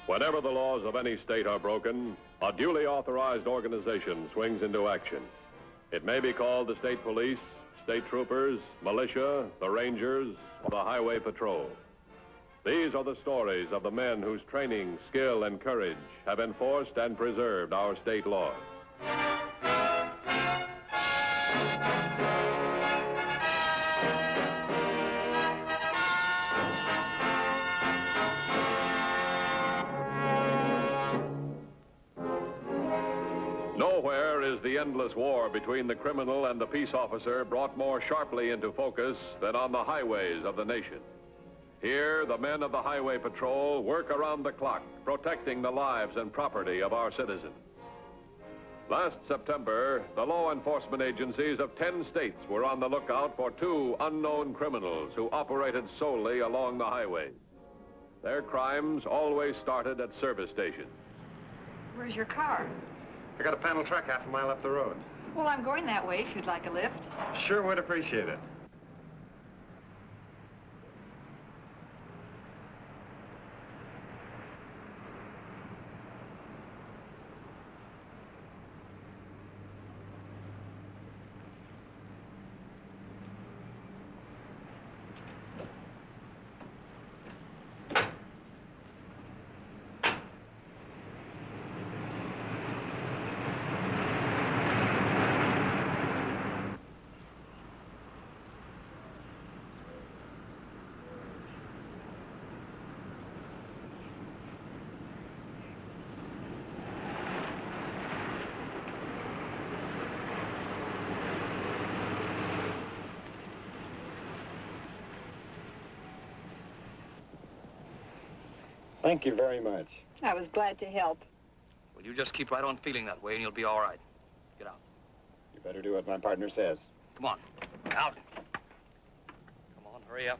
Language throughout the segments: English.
Whenever the laws of any state are broken, a duly authorized organization swings into action. It may be called the state police, state troopers, militia, the rangers, or the highway patrol. These are the stories of the men whose training, skill, and courage have enforced and preserved our state laws. Nowhere is the endless war between the criminal and the peace officer brought more sharply into focus than on the highways of the nation. Here, the men of the Highway Patrol work around the clock, protecting the lives and property of our citizens. Last September, the law enforcement agencies of 10 states were on the lookout for 2 unknown criminals who operated solely along the highways. Their crimes always started at service stations. Where's your car? I got a panel truck half a mile up the road. Well, I'm going that way if you'd like a lift. Sure would appreciate it. Thank you very much. I was glad to help. Well, you just keep right on feeling that way and you'll be all right. Get out. You better do what my partner says. Come on. Out. Come on, hurry up.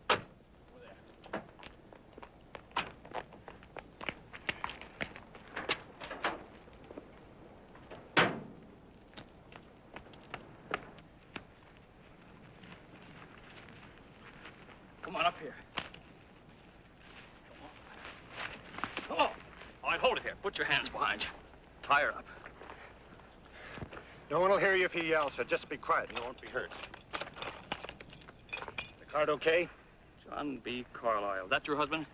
Over there. Come on up here. Hold it here. Put your hands behind you. Tie her up. No one will hear you if you yell, so just be quiet and you won't be hurt. The card okay? John B. Carlisle. That your husband?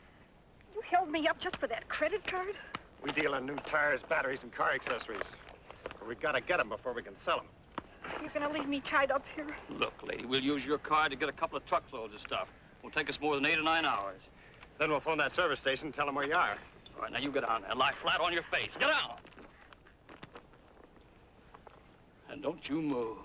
You held me up just for that credit card? We deal in new tires, batteries, and car accessories. But we gotta get them before we can sell them. You're gonna leave me tied up here? Look, lady, we'll use your car to get a couple of truckloads of stuff. It'll take us more than 8 or 9 hours. Then we'll phone that service station and tell them where you are. All right, now you get down there. Lie flat on your face. Get down! And don't you move.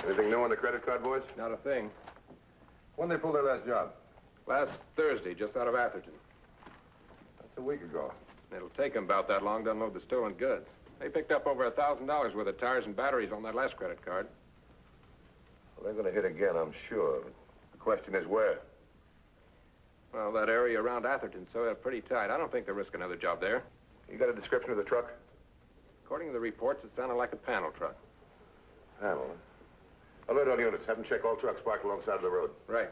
Anything new on the credit card, boys? Not a thing. When they pulled their last job? Last Thursday, just out of Atherton. That's a week ago. It'll take them about that long to unload the stolen goods. They picked up over $1,000 worth of tires and batteries on that last credit card. Well, they're going to hit again, I'm sure. But the question is where? Well, that area around Atherton's so pretty tight. I don't think they'll risk another job there. You got a description of the truck? According to the reports, it sounded like a panel truck. Panel, huh? Alert all units. Have them check all trucks parked alongside of the road. Right.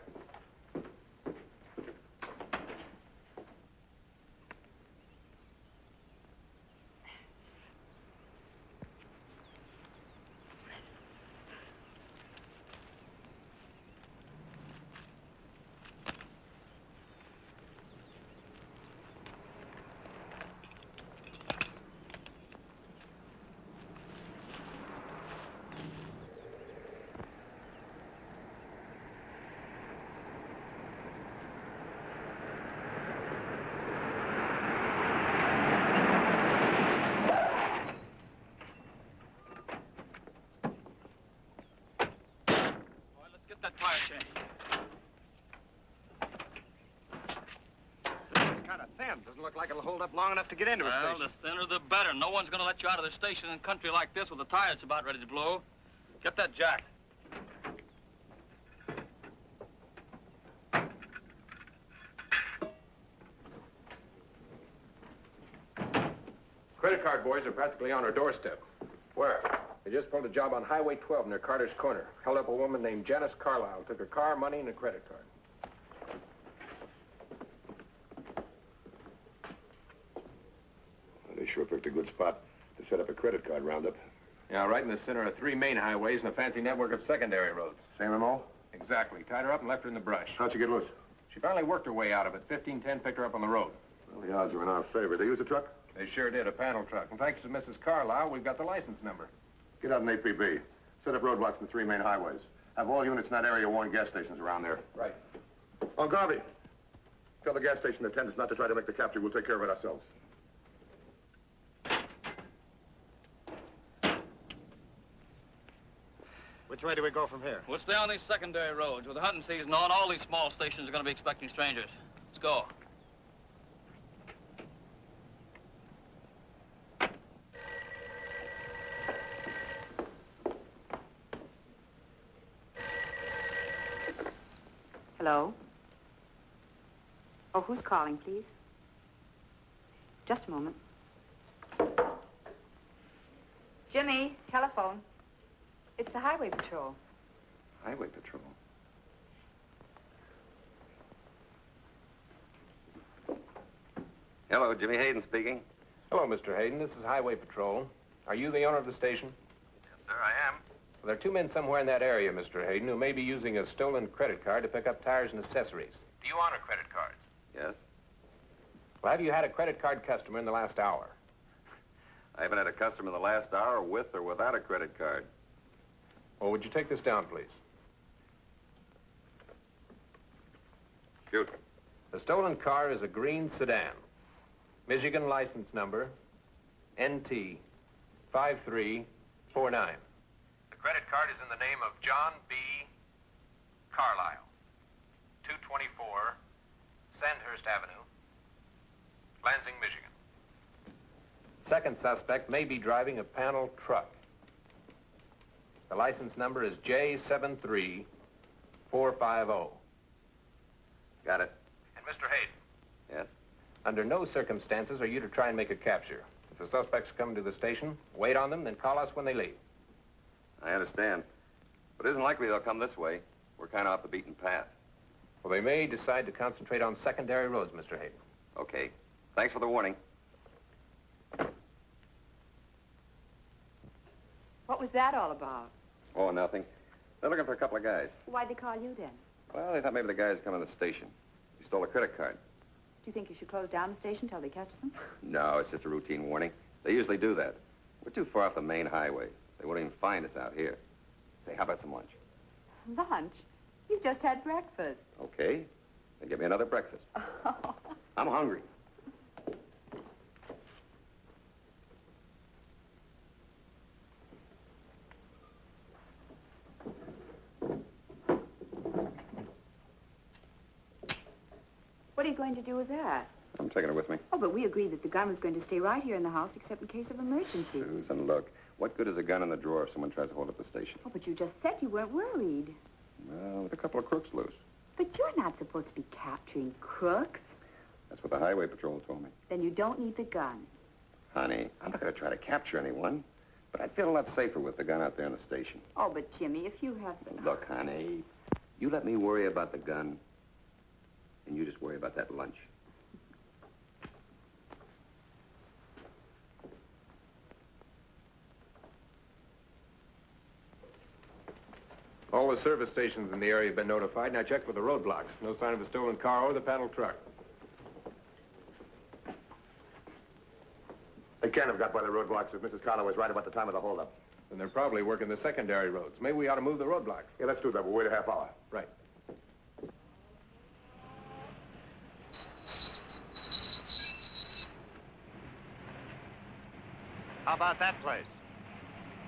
tire chain. It's kind of thin. Doesn't look like it'll hold up long enough to get into a Well, station. the thinner the better. No one's going to let you out of the station in a country like this with a tire that's about ready to blow. Get that jack. Credit card boys are practically on our doorstep. Where? They just pulled a job on Highway 12 near Carter's Corner. Held up a woman named Janice Carlisle. Took her car, money, and a credit card. Well, they sure picked a good spot to set up a credit card roundup. Yeah, right in the center of 3 main highways and a fancy network of secondary roads. Same MO? Exactly. Tied her up and left her in the brush. How'd she get loose? She finally worked her way out of it. 1510 picked her up on the road. Well, the odds are in our favor. They use a truck? They sure did, a panel truck. And thanks to Mrs. Carlisle, we've got the license number. Get out an APB. Set up roadblocks in the 3 main highways. Have all units in that area warn gas stations around there. Right. Oh, Garvey. Tell the gas station attendants not to try to make the capture. We'll take care of it ourselves. Which way do we go from here? We'll stay on these secondary roads. With the hunting season on, all these small stations are going to be expecting strangers. Let's go. Hello? Oh, who's calling, please? Just a moment. Jimmy, telephone. It's the Highway Patrol. Highway Patrol? Hello, Jimmy Hayden speaking. Hello, Mr. Hayden. This is Highway Patrol. Are you the owner of the station? Yes, sir, I am. Well, there are 2 men somewhere in that area, Mr. Hayden, who may be using a stolen credit card to pick up tires and accessories. Do you honor credit cards? Yes. Well, have you had a credit card customer in the last hour? I haven't had a customer in the last hour with or without a credit card. Well, would you take this down, please? Shoot. The stolen car is a green sedan. Michigan license number NT 5349. The credit card is in the name of John B. Carlisle, 224 Sandhurst Avenue, Lansing, Michigan. Second suspect may be driving a panel truck. The license number is J73450. Got it. And Mr. Hayden, Yes? under no circumstances are you to try and make a capture. If the suspects come to the station, wait on them, then call us when they leave. I understand. But it isn't likely they'll come this way. We're kind of off the beaten path. Well, they may decide to concentrate on secondary roads, Mr. Hayden. Okay. Thanks for the warning. What was that all about? Oh, nothing. They're looking for a couple of guys. Why'd they call you then? Well, they thought maybe the guys come in the station. He stole a credit card. Do you think you should close down the station till they catch them? No, it's just a routine warning. They usually do that. We're too far off the main highway. They won't even find us out here. Say, how about some lunch? Lunch? You've just had breakfast. Okay. Then get me another breakfast. I'm hungry. What are you going to do with that? I'm taking it with me. Oh, but we agreed that the gun was going to stay right here in the house except in case of emergency. Susan, look. What good is a gun in the drawer if someone tries to hold up the station? Oh, but you just said you weren't worried. Well, with a couple of crooks loose. But you're not supposed to be capturing crooks. That's what the highway patrol told me. Then you don't need the gun. Honey, I'm not going to try to capture anyone. But I'd feel a lot safer with the gun out there in the station. Oh, but Jimmy, if you have the... Look, honey, you let me worry about the gun, and you just worry about that lunch. All the service stations in the area have been notified, and I checked with the roadblocks. No sign of the stolen car or the panel truck. They can't have got by the roadblocks if Mrs. Carlo was right about the time of the holdup. And they're probably working the secondary roads. Maybe we ought to move the roadblocks. Yeah, let's do that. We'll wait a half hour. Right. How about that place?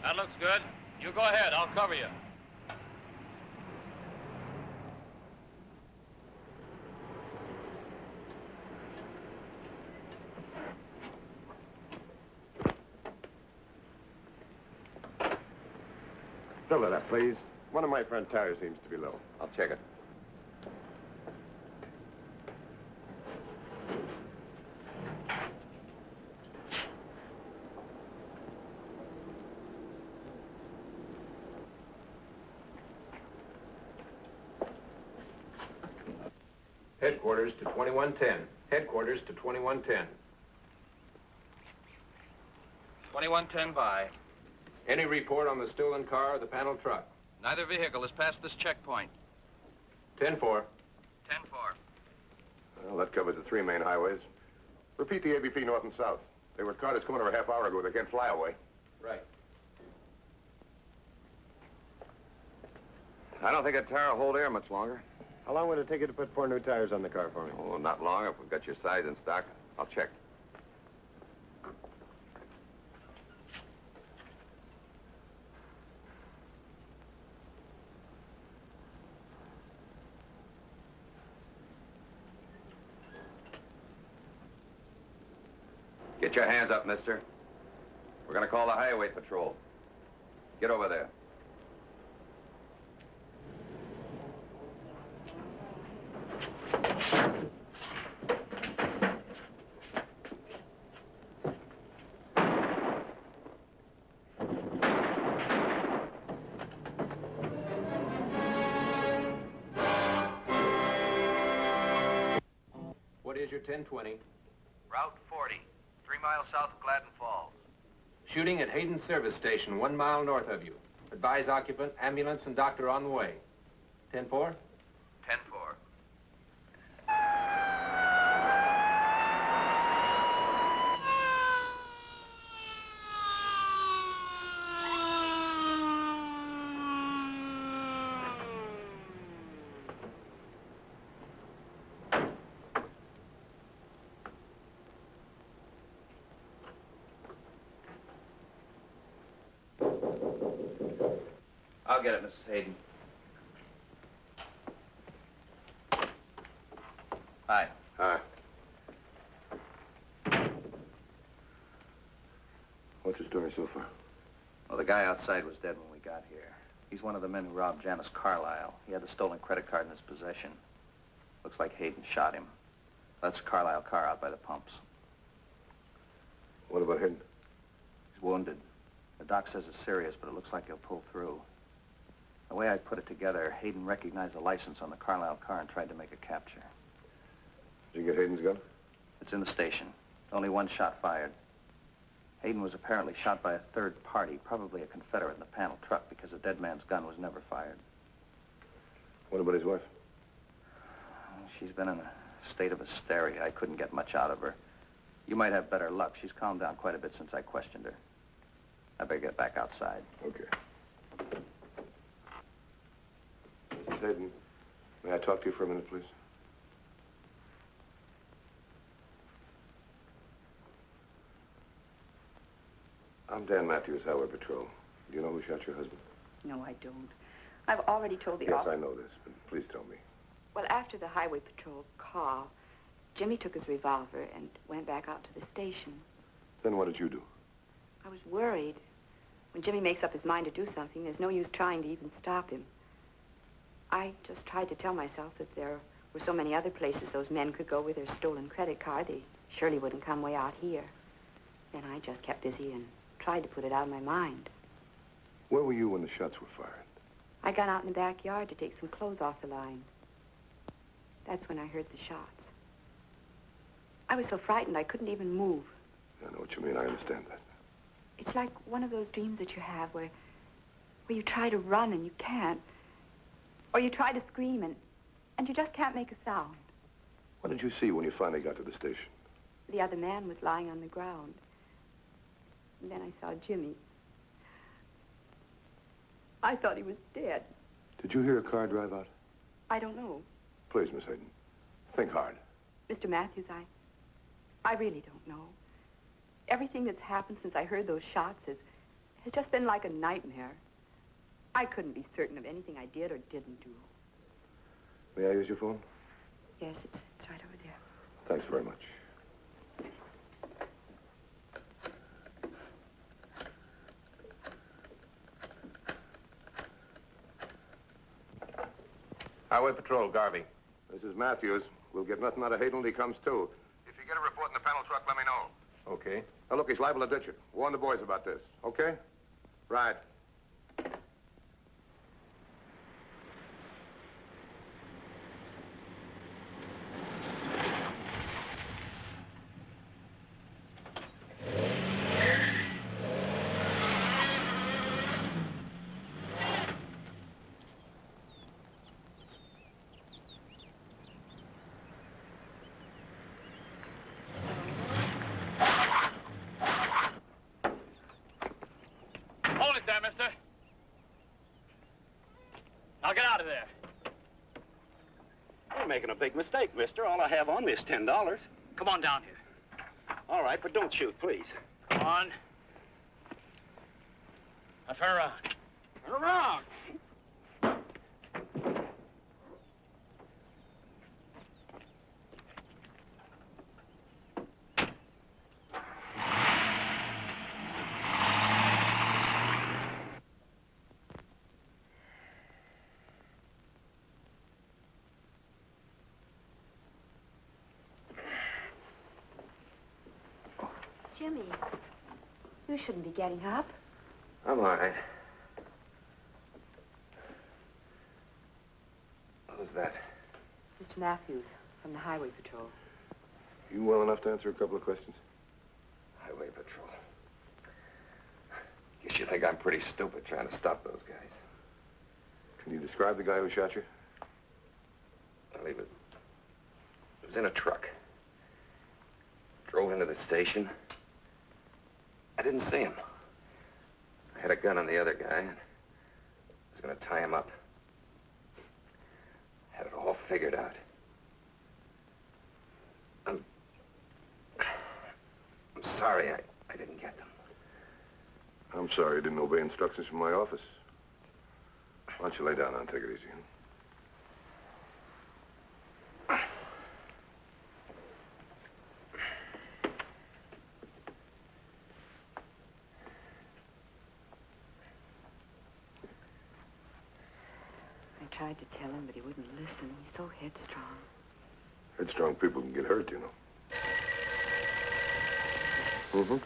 That looks good. You go ahead. I'll cover you. Fill it up, please. One of my front tires seems to be low. I'll check it. Headquarters to 2110. Headquarters to 2110. 2110 by. Any report on the stolen car or the panel truck? Neither vehicle has passed this checkpoint. 10-4. 10-4. Well, that covers the 3 main highways. Repeat the ABP north and south. They were at Carter's Corner a half hour ago. They can't fly away. Right. I don't think a tire will hold air much longer. How long would it take you to put 4 new tires on the car for me? Oh, not long. If we've got your size in stock, I'll check. Get your hands up, mister. We're gonna call the highway patrol. Get over there. What is your 1020? Route 40, 3 miles south of Gladden Falls. Shooting at Hayden's service station, 1 mile north of you. Advise occupant, ambulance, and doctor on the way. 10-4? 10-4. I'll get it, Mrs. Hayden. Hi. Hi. What's the story so far? Well, the guy outside was dead when we got here. He's one of the men who robbed Janice Carlisle. He had the stolen credit card in his possession. Looks like Hayden shot him. That's the Carlisle car out by the pumps. What about Hayden? He's wounded. The doc says it's serious, but it looks like he'll pull through. The way I put it together, Hayden recognized the license on the Carlisle car and tried to make a capture. Did you get Hayden's gun? It's in the station. Only 1 shot fired. Hayden was apparently shot by a third party, probably a Confederate in the panel truck, because the dead man's gun was never fired. What about his wife? She's been in a state of hysteria. I couldn't get much out of her. You might have better luck. She's calmed down quite a bit since I questioned her. I better get back outside. Okay. Mrs. Hayden, may I talk to you for a minute, please? I'm Dan Matthews, Highway Patrol. Do you know who shot your husband? No, I don't. I've already told the Yes, I know this, but please tell me. Well, after the highway patrol call, Jimmy took his revolver and went back out to the station. Then what did you do? I was worried. When Jimmy makes up his mind to do something, there's no use trying to even stop him. I just tried to tell myself that there were so many other places those men could go with their stolen credit card, they surely wouldn't come way out here. Then I just kept busy and tried to put it out of my mind. Where were you when the shots were fired? I got out in the backyard to take some clothes off the line. That's when I heard the shots. I was so frightened I couldn't even move. I know what you mean. I understand that. It's like one of those dreams that you have where you try to run and you can't. Or you try to scream and you just can't make a sound. What did you see when you finally got to the station? The other man was lying on the ground. And then I saw Jimmy. I thought he was dead. Did you hear a car drive out? I don't know. Please, Miss Hayden, think hard. Mr. Matthews, I really don't know. Everything that's happened since I heard those shots has just been like a nightmare. I couldn't be certain of anything I did or didn't do. May I use your phone? Yes, it's right over there. Thanks very much. Highway Patrol, Garvey. This is Matthews. We'll get nothing out of Hayden till he comes to. If you get a report in the panel truck, let me know. Okay. Now, look, he's liable to ditch it. Warn the boys about this, okay? Right. Hold it there, mister. Now get out of there. You're making a big mistake, mister. All I have on me is $10. Come on down here. All right, but don't shoot, please. Come on. Now turn around. Turn around. Jimmy, you shouldn't be getting up. I'm all right. Who's that? Mr. Matthews from the Highway Patrol. You well enough to answer a couple of questions? Highway Patrol. Guess you think I'm pretty stupid trying to stop those guys. Can you describe the guy who shot you? Well, he was in a truck. Drove into the station. I didn't see him. I had a gun on the other guy and was going to tie him up. Had it all figured out. I'm sorry I didn't get them. I'm sorry I didn't obey instructions from my office. Why don't you lay down and take it easy? I tried to tell him, but he wouldn't listen. He's so headstrong. Headstrong people can get hurt, you know. Mm-hmm.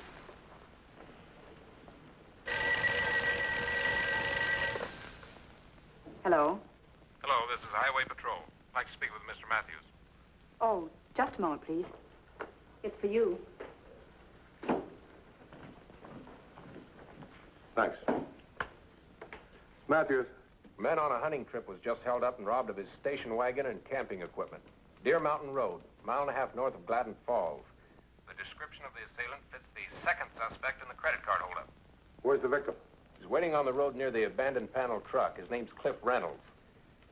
Hello? Hello, this is Highway Patrol. I'd like to speak with Mr. Matthews. Oh, just a moment, please. It's for you. Thanks. Matthews. Man on a hunting trip was just held up and robbed of his station wagon and camping equipment. Deer Mountain Road, mile and a half north of Gladden Falls. The description of the assailant fits the second suspect in the credit card holdup. Where's the victim? He's waiting on the road near the abandoned panel truck. His name's Cliff Reynolds.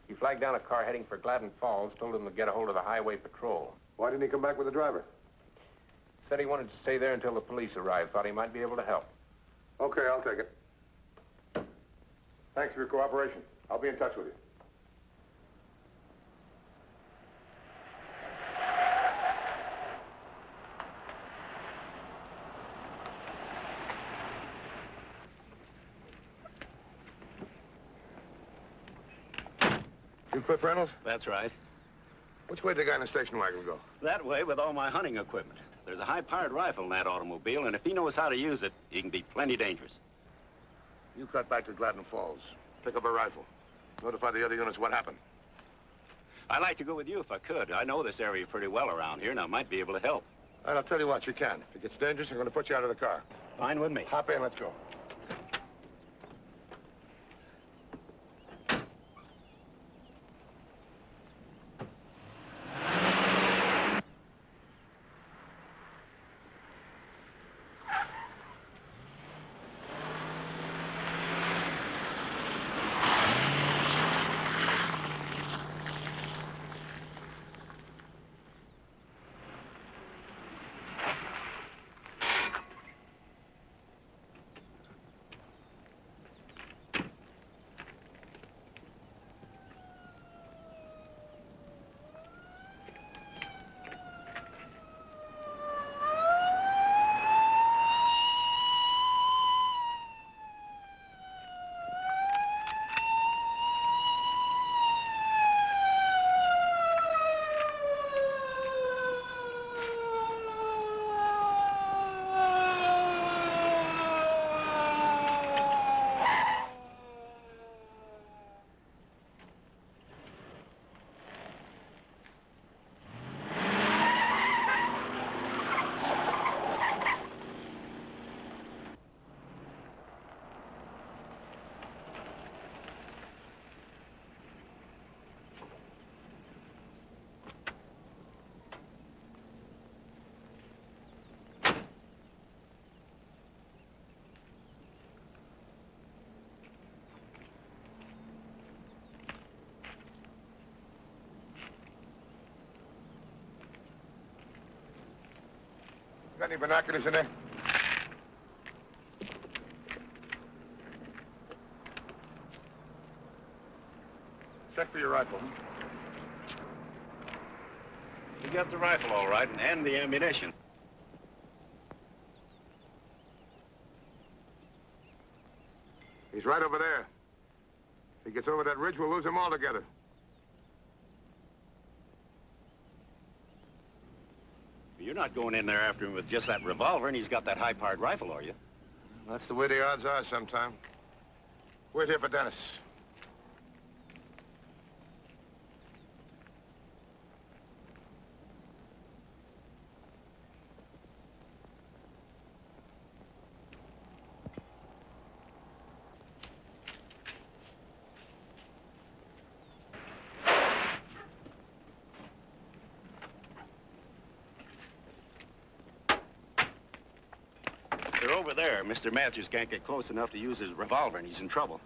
He flagged down a car heading for Gladden Falls, told him to get a hold of the Highway Patrol. Why didn't he come back with the driver? Said he wanted to stay there until the police arrived. Thought he might be able to help. Okay, I'll take it. Thanks for your cooperation. I'll be in touch with you. You Cliff Reynolds? That's right. Which way did the guy in the station wagon go? That way with all my hunting equipment. There's a high-powered rifle in that automobile, and if he knows how to use it, he can be plenty dangerous. You cut back to Gladden Falls. Pick up a rifle. Notify the other units what happened. I'd like to go with you if I could. I know this area pretty well around here, and I might be able to help. All right, I'll tell you what, you can. If it gets dangerous, I'm going to put you out of the car. Fine with me. Hop in, let's go. Got any binoculars in there? Check for your rifle. You got the rifle all right, and the ammunition. He's right over there. If he gets over that ridge, we'll lose him altogether. You're not going in there after him with just that revolver, and he's got that high-powered rifle, are you? That's the way the odds are sometime. Wait here for Dennis. They're over there. Mr. Matthews can't get close enough to use his revolver, and he's in trouble.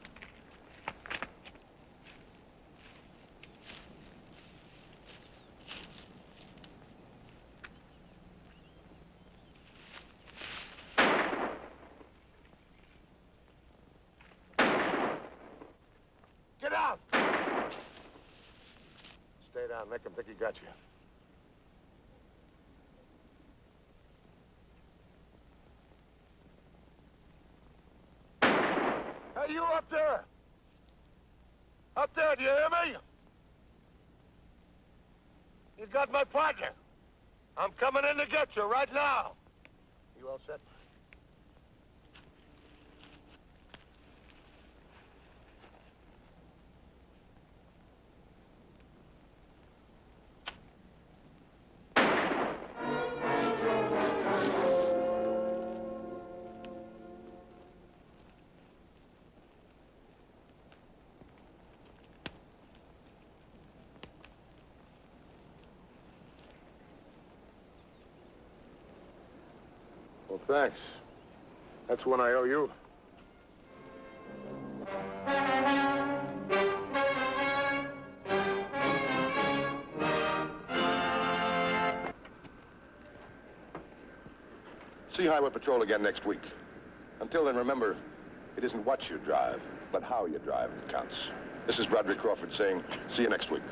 Get out! Stay down. Make him think he got you. Hey, you up there! Up there, do you hear me? You got my partner. I'm coming in to get you right now. You all set? Well, thanks. That's one I owe you. See Highway Patrol again next week. Until then, remember, it isn't what you drive, but how you drive that counts. This is Broderick Crawford saying, see you next week.